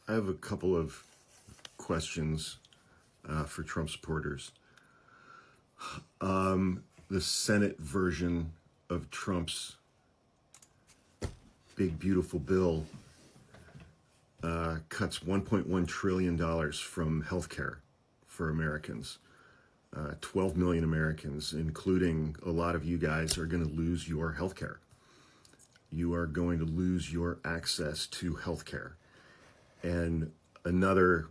I have a couple of questions for Trump supporters. The Senate version of Trump's big, beautiful bill cuts $1.1 trillion from healthcare for Americans. 12 million Americans, including a lot of you guys, are going to lose your healthcare. You are going to lose your access to healthcare. And another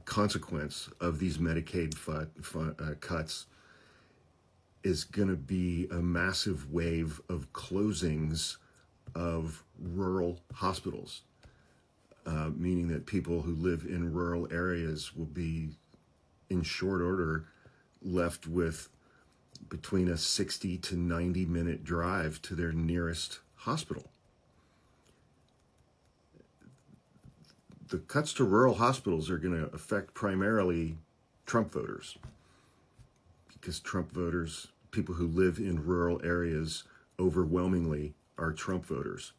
consequence of these Medicaid cuts is going to be a massive wave of closings of rural hospitals, meaning that people who live in rural areas will be, in short order, left with between a 60 to 90 minute drive to their nearest hospital. The cuts to rural hospitals are going to affect primarily Trump voters, because Trump voters, people who live in rural areas, overwhelmingly are Trump voters.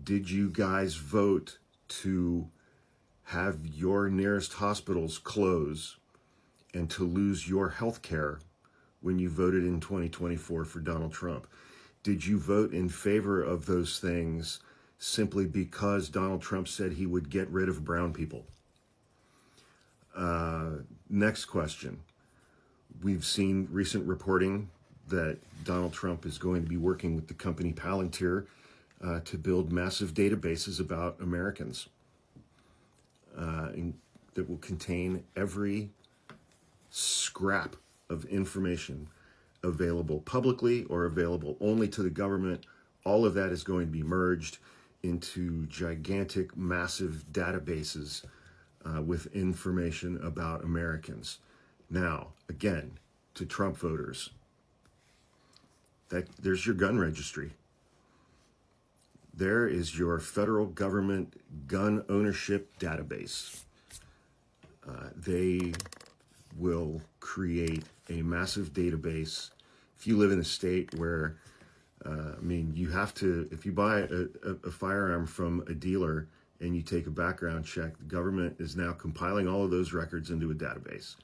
Did you guys vote to have your nearest hospitals close and to lose your health care when you voted in 2024 for Donald Trump? Did you vote in favor of those things simply because Donald Trump said he would get rid of brown people? Next question. We've seen recent reporting that Donald Trump is going to be working with the company Palantir to build massive databases about Americans that will contain every scrap of information available publicly or available only to the government. All of that is going to be merged into gigantic, massive databases with information about Americans. Now, again, to Trump voters, there's your gun registry. There is your federal government gun ownership database. They will create a massive database. If you live in a state where, you have to, if you buy a firearm from a dealer and you take a background check, the government is now compiling all of those records into a database.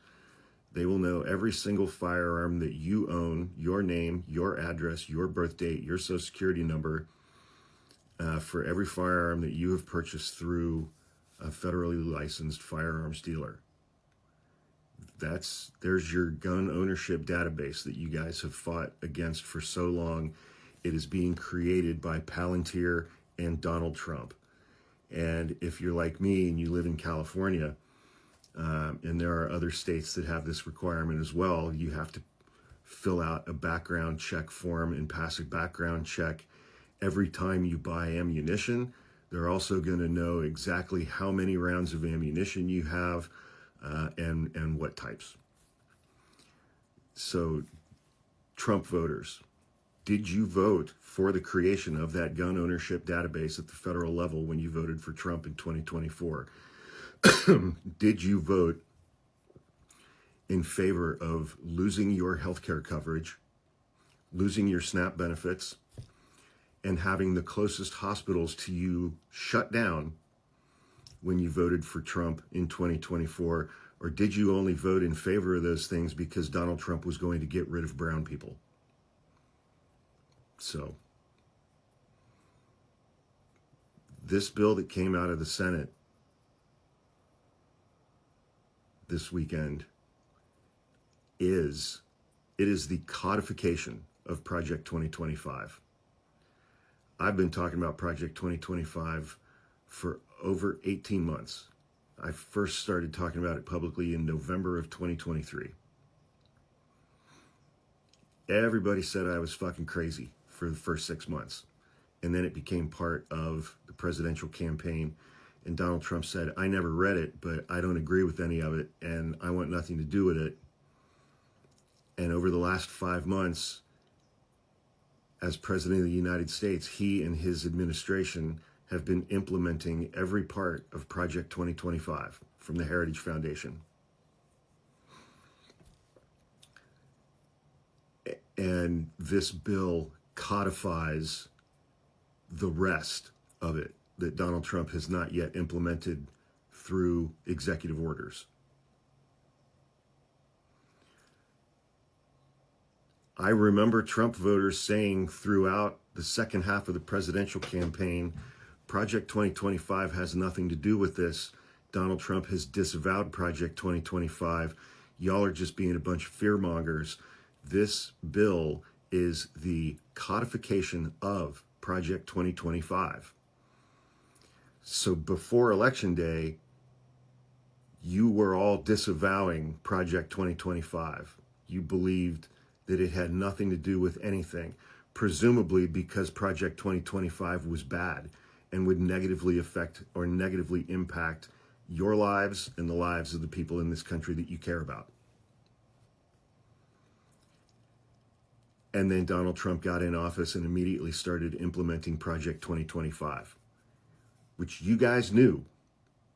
They will know every single firearm that you own, your name, your address, your birth date, your social security number, for every firearm that you have purchased through a federally licensed firearms dealer. There's your gun ownership database that you guys have fought against for so long. It is being created by Palantir and Donald Trump. And if you're like me and you live in California, and there are other states that have this requirement as well, you have to fill out a background check form and pass a background check every time you buy ammunition. They're also going to know exactly how many rounds of ammunition you have and what types. So, Trump voters, did you vote for the creation of that gun ownership database at the federal level when you voted for Trump in 2024? Did you vote in favor of losing your healthcare coverage, losing your SNAP benefits, and having the closest hospitals to you shut down when you voted for Trump in 2024? Or did you only vote in favor of those things because Donald Trump was going to get rid of brown people? So, this bill that came out of the Senate this weekend is the codification of Project 2025. I've been talking about Project 2025 for over 18 months. I first started talking about it publicly in November of 2023. Everybody said I was fucking crazy for the first 6 months. And then it became part of the presidential campaign. And Donald Trump said, I never read it, but I don't agree with any of it, and I want nothing to do with it. And over the last 5 months, as President of the United States, he and his administration have been implementing every part of Project 2025 from the Heritage Foundation. And this bill codifies the rest of it that Donald Trump has not yet implemented through executive orders. I remember Trump voters saying throughout the second half of the presidential campaign, Project 2025 has nothing to do with this. Donald Trump has disavowed Project 2025. Y'all are just being a bunch of fearmongers. This bill is the codification of Project 2025. So before Election Day, you were all disavowing Project 2025. You believed that it had nothing to do with anything, presumably because Project 2025 was bad and would negatively affect or negatively impact your lives and the lives of the people in this country that you care about. And then Donald Trump got in office and immediately started implementing Project 2025, which you guys knew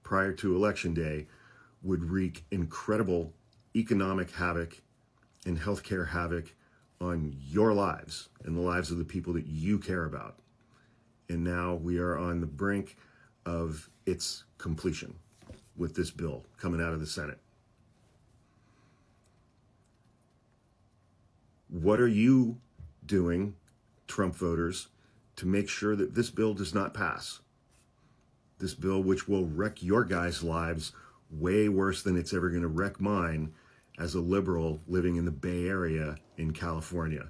prior to Election Day would wreak incredible economic havoc and healthcare havoc on your lives and the lives of the people that you care about. And now we are on the brink of its completion with this bill coming out of the Senate. What are you doing, Trump voters, to make sure that this bill does not pass? This bill, which will wreck your guys' lives way worse than it's ever going to wreck mine as a liberal living in the Bay Area in California.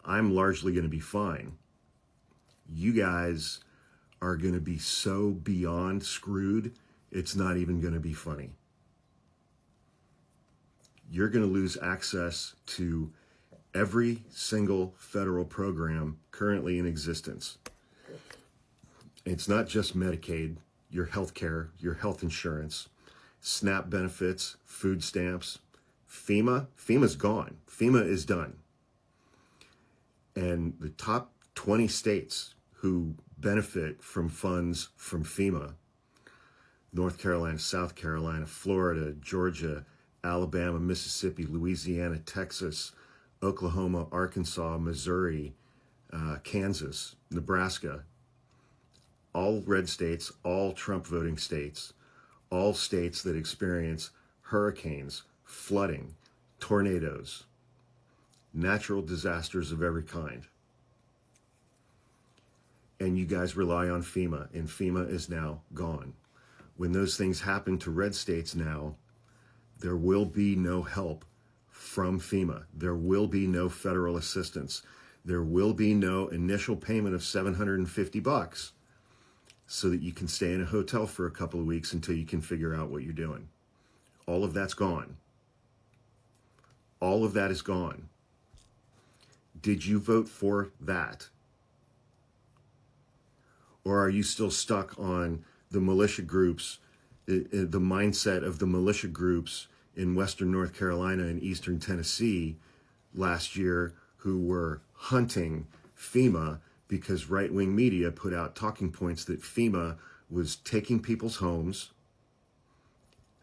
I'm largely going to be fine. You guys are going to be so beyond screwed, it's not even going to be funny. You're going to lose access to every single federal program currently in existence. It's not just Medicaid, your health care, your health insurance, SNAP benefits, food stamps. FEMA's gone. FEMA is done. And the top 20 states who benefit from funds from FEMA, North Carolina, South Carolina, Florida, Georgia, Alabama, Mississippi, Louisiana, Texas, Oklahoma, Arkansas, Missouri, Kansas, Nebraska, all red states, all Trump voting states, all states that experience hurricanes, flooding, tornadoes, natural disasters of every kind. And you guys rely on FEMA, and FEMA is now gone. When those things happen to red states now, there will be no help from FEMA. There will be no federal assistance. There will be no initial payment of $750 so that you can stay in a hotel for a couple of weeks until you can figure out what you're doing. All of that's gone. All of that is gone. Did you vote for that? Or are you still stuck on the militia groups, the mindset of the militia groups in Western North Carolina and Eastern Tennessee last year who were hunting FEMA because right-wing media put out talking points that FEMA was taking people's homes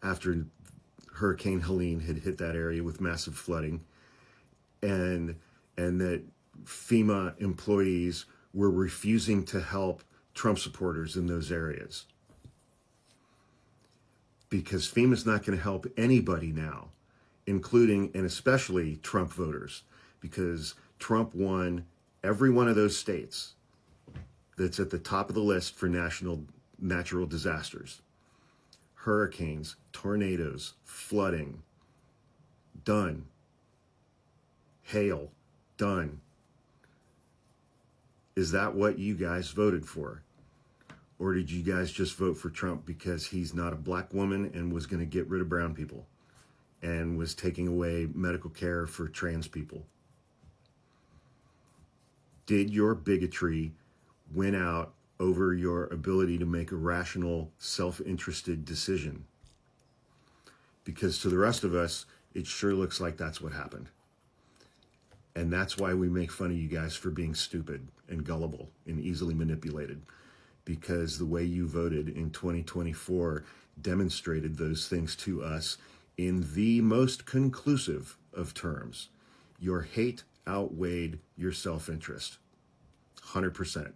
after Hurricane Helene had hit that area with massive flooding, and that FEMA employees were refusing to help Trump supporters in those areas. Because FEMA's not going to help anybody now, including and especially Trump voters, because Trump won every one of those states that's at the top of the list for natural disasters. Hurricanes, tornadoes, flooding, done. Hail, done. Is that what you guys voted for? Or did you guys just vote for Trump because he's not a black woman and was going to get rid of brown people and was taking away medical care for trans people? Did your bigotry win out over your ability to make a rational, self-interested decision? Because to the rest of us, it sure looks like that's what happened. And that's why we make fun of you guys for being stupid and gullible and easily manipulated. Because the way you voted in 2024 demonstrated those things to us in the most conclusive of terms. Your hate outweighed your self-interest. 100%.